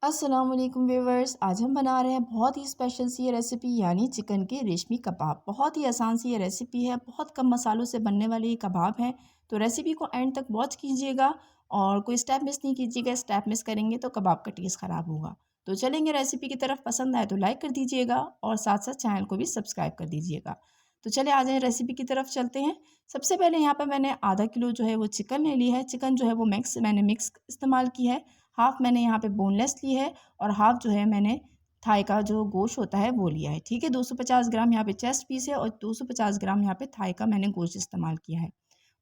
अस्सलाम वालेकुम व्यूवर्स। आज हम बना रहे हैं बहुत ही स्पेशल सी ये रेसिपी, यानी चिकन के रेशमी कबाब। बहुत ही आसान सी ये रेसिपी है, बहुत कम मसालों से बनने वाले ये कबाब हैं। तो रेसिपी को एंड तक वॉच कीजिएगा और कोई स्टेप मिस नहीं कीजिएगा। स्टेप मिस करेंगे तो कबाब का टेस्ट ख़राब होगा। तो चलेंगे रेसिपी की तरफ। पसंद आए तो लाइक कर दीजिएगा और साथ साथ चैनल को भी सब्सक्राइब कर दीजिएगा। तो चले आ जाए रेसिपी की तरफ चलते हैं। सबसे पहले यहाँ पर मैंने आधा किलो जो है वो चिकन ले ली है। चिकन जो है वो मैंने मिक्स इस्तेमाल की है। हाफ़ मैंने यहाँ पे बोनलेस ली है और हाफ़ जो है मैंने थाई का जो गोश्त होता है वो लिया है। ठीक है, 250 ग्राम यहाँ पे चेस्ट पीस है और 250 ग्राम यहाँ पे थाई का मैंने गोश्त इस्तेमाल किया है।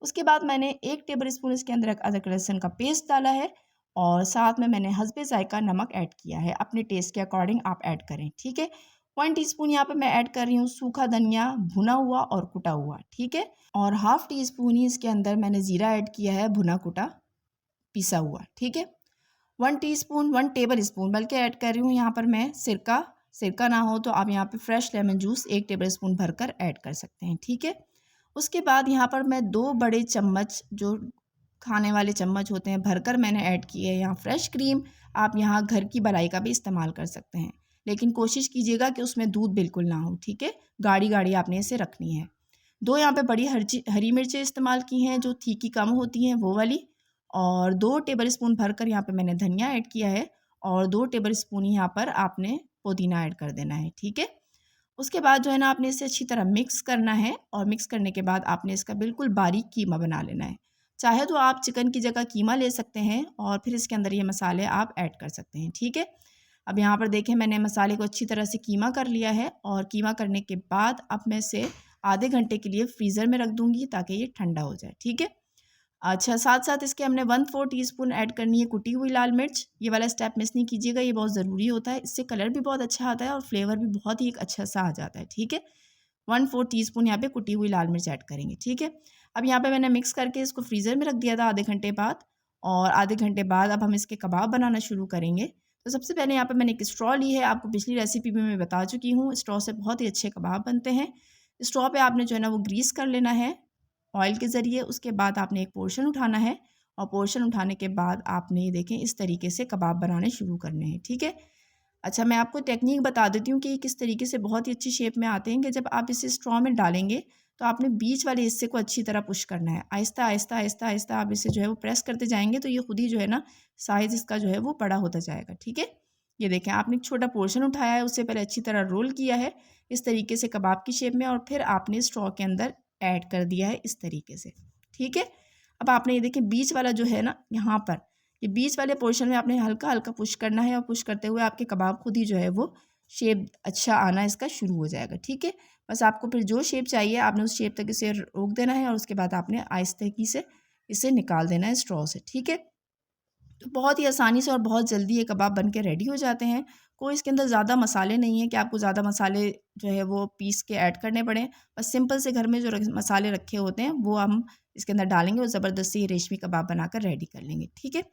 उसके बाद मैंने 1 टेबल स्पून इसके अंदर अदरक लहसुन का पेस्ट डाला है और साथ में मैंने हस्बे ज़ायक़ा नमक ऐड किया है। अपने टेस्ट के अकॉर्डिंग आप ऐड करें। ठीक है, 1 टीस्पून यहाँ पे मैं ऐड कर रही हूँ सूखा धनिया, भुना हुआ और कुटा हुआ। ठीक है, और हाफ़ टी स्पून ही इसके अंदर मैंने ज़ीरा ऐड किया है, भुना कुटा पिसा हुआ। ठीक है, 1 टेबल स्पून बल्कि ऐड कर रही हूँ यहाँ पर मैं सिरका। सिरका ना हो तो आप यहाँ पे fresh lemon juice 1 table spoon भरकर ऐड कर सकते हैं। ठीक है, उसके बाद यहाँ पर मैं 2 बड़े चम्मच, जो खाने वाले चम्मच होते हैं, भरकर मैंने ऐड किए हैं यहाँ फ्रेश क्रीम। आप यहाँ घर की मलाई का भी इस्तेमाल कर सकते हैं, लेकिन कोशिश कीजिएगा कि उसमें दूध बिल्कुल ना हो। ठीक है, गाढ़ी गाढ़ी आपने इसे रखनी है। 2 यहाँ पे बड़ी हरी मिर्चें इस्तेमाल की हैं, जो तीखी कम होती हैं वो वाली। और 2 टेबल स्पून भरकर यहाँ पे मैंने धनिया ऐड किया है और 2 टेबल स्पून यहाँ पर आपने पुदीना ऐड कर देना है। ठीक है, उसके बाद जो है ना आपने इसे अच्छी तरह मिक्स करना है और मिक्स करने के बाद आपने इसका बिल्कुल बारीक कीमा बना लेना है। चाहे तो आप चिकन की जगह कीमा ले सकते हैं और फिर इसके अंदर ये मसाले आप ऐड कर सकते हैं। ठीक है, अब यहाँ पर देखें मैंने मसाले को अच्छी तरह से कीमा कर लिया है और कीमा करने के बाद अब मैं इसे आधे घंटे के लिए फ्रीज़र में रख दूँगी ताकि ये ठंडा हो जाए। ठीक है, अच्छा, साथ-साथ इसके हमने 1/4 टीस्पून ऐड करनी है कुटी हुई लाल मिर्च। ये वाला स्टेप मिस नहीं कीजिएगा, ये बहुत ज़रूरी होता है। इससे कलर भी बहुत अच्छा आता है और फ्लेवर भी बहुत ही एक अच्छा-सा आ जाता है। ठीक है, 1/4 टीस्पून यहाँ पे कुटी हुई लाल मिर्च ऐड करेंगे। ठीक है, अब यहाँ पे मैंने मिक्स करके इसको फ्रीज़र में रख दिया था आधे घंटे बाद, और आधे घंटे बाद अब हम इसके कबाब बनाना शुरू करेंगे। तो सबसे पहले यहाँ पे मैंने एक स्ट्रॉ ली है। आपको पिछली रेसिपी में मैं बता चुकी हूँ, स्ट्रॉ से बहुत ही अच्छे कबाब बनते हैं। स्ट्रॉ पे आपने जो है ना वो ग्रीस कर लेना है ऑयल के ज़रिए। उसके बाद आपने एक पोर्शन उठाना है और पोर्शन उठाने के बाद आपने ये देखें इस तरीके से कबाब बनाने शुरू करने हैं। ठीक है, अच्छा, मैं आपको टेक्निक बता देती हूँ कि किस तरीके से बहुत ही अच्छी शेप में आते हैं। कि जब आप इसे स्ट्रॉ में डालेंगे तो आपने बीच वाले हिस्से को अच्छी तरह पुश करना है। आहिस्ता आहिस्ता आहिस्ता आहिस्ता आप इसे जो है वो प्रेस करते जाएंगे तो ये खुद ही जो है ना साइज़ इसका जो है वो बड़ा होता जाएगा। ठीक है, ये देखें आपने एक छोटा पोर्शन उठाया है, उससे पहले अच्छी तरह रोल किया है इस तरीके से कबाब की शेप में, और फिर आपने स्ट्रॉ के अंदर ऐड कर दिया है इस तरीके से। ठीक है, अब आपने ये देखें बीच वाला जो है ना, यहाँ पर ये बीच वाले पोर्शन में आपने हल्का हल्का पुश करना है और पुश करते हुए आपके कबाब खुद ही जो है वो शेप अच्छा आना इसका शुरू हो जाएगा। ठीक है, बस आपको फिर जो शेप चाहिए आपने उस शेप तक इसे रोक देना है और उसके बाद आपने आहिस्ते से इसे निकाल देना है स्ट्रॉ से। ठीक है, तो बहुत ही आसानी से और बहुत जल्दी ये कबाब बन के रेडी हो जाते हैं। कोई इसके अंदर ज़्यादा मसाले नहीं हैं कि आपको ज़्यादा मसाले जो है वो पीस के ऐड करने पड़ें। बस सिंपल से घर में जो मसाले रखे होते हैं वो हम इसके अंदर डालेंगे और ज़बरदस्ती रेशमी कबाब बनाकर रेडी कर लेंगे। ठीक है,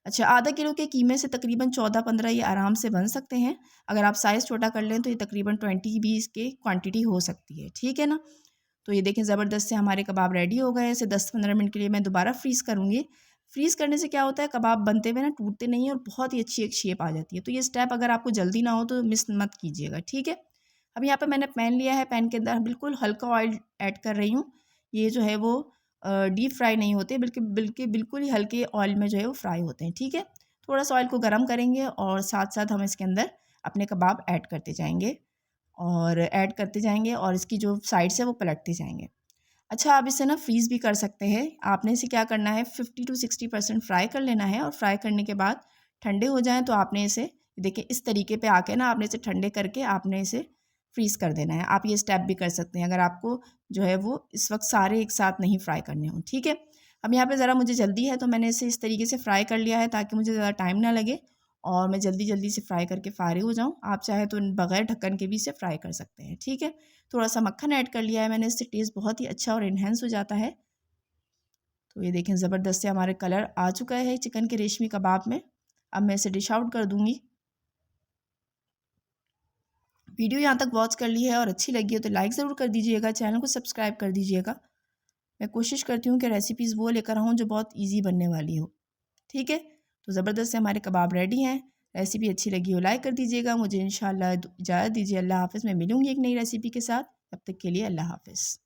अच्छा, आधा किलो के कीमे से तकरीबन 14-15 ये आराम से बन सकते हैं। अगर आप साइज़ छोटा कर लें तो ये तकरीबन 20 भी इसकी क्वांटिटी हो सकती है। ठीक है ना, तो ये देखें ज़बरदस्त से हमारे कबाब रेडी हो गए हैं। इसे 10-15 मिनट के लिए मैं दोबारा फ्रीज़ करूँगी। फ्रीज़ करने से क्या होता है, कबाब बनते हुए ना टूटते नहीं हैं और बहुत ही अच्छी एक शेप आ जाती है। तो ये स्टेप अगर आपको जल्दी ना हो तो मिस मत कीजिएगा। ठीक है, अब यहाँ पे मैंने पैन लिया है। पैन के अंदर बिल्कुल हल्का ऑयल ऐड कर रही हूँ। ये जो है वो डीप फ्राई नहीं होते, बल्कि बल्कि बिल्कुल ही हल्के ऑयल में जो है वो फ्राई होते हैं। ठीक है, थोड़ा सा ऑयल को गर्म करेंगे और साथ साथ हम इसके अंदर अपने कबाब ऐड करते जाएंगे और इसकी जो साइड्स है वो पलटते जाएंगे। अच्छा, आप इसे ना फ्रीज़ भी कर सकते हैं। आपने इसे क्या करना है, 50 to 60% फ्राई कर लेना है और फ्राई करने के बाद ठंडे हो जाएँ तो आपने इसे देखिए इस तरीके पे आके ना आपने इसे ठंडे करके आपने इसे फ्रीज़ कर देना है। आप ये स्टेप भी कर सकते हैं अगर आपको जो है वो इस वक्त सारे एक साथ नहीं फ्राई करने हों। ठीक है, अब यहाँ पे ज़रा मुझे जल्दी है तो मैंने इसे इस तरीके से फ्राई कर लिया है ताकि मुझे ज़्यादा टाइम ना लगे और मैं जल्दी जल्दी से फ्राई करके फ़ारिग हो जाऊँ। आप चाहे तो बग़ैर ढक्कन के भी इसे फ्राई कर सकते हैं। ठीक है, थोड़ा सा मक्खन ऐड कर लिया है मैंने, इससे टेस्ट बहुत ही अच्छा और इन्हेंस हो जाता है। तो ये देखें ज़बरदस्त से हमारे कलर आ चुका है चिकन के रेशमी कबाब में। अब मैं इसे डिश आउट कर दूँगी। वीडियो यहाँ तक वॉच कर ली है और अच्छी लगी है तो लाइक ज़रूर कर दीजिएगा, चैनल को सब्सक्राइब कर दीजिएगा। मैं कोशिश करती हूँ कि रेसिपीज़ वो लेकर आऊँ जो बहुत ईज़ी बनने वाली हो। ठीक है, तो ज़बरदस्त से हमारे कबाब रेडी हैं। रेसिपी अच्छी लगी हो लाइक कर दीजिएगा। मुझे इंशाल्लाह इजाज़त दीजिए। अल्लाह हाफ़िज़। मैं मिलूँगी एक नई रेसिपी के साथ। तब तक के लिए अल्लाह हाफ़िज़।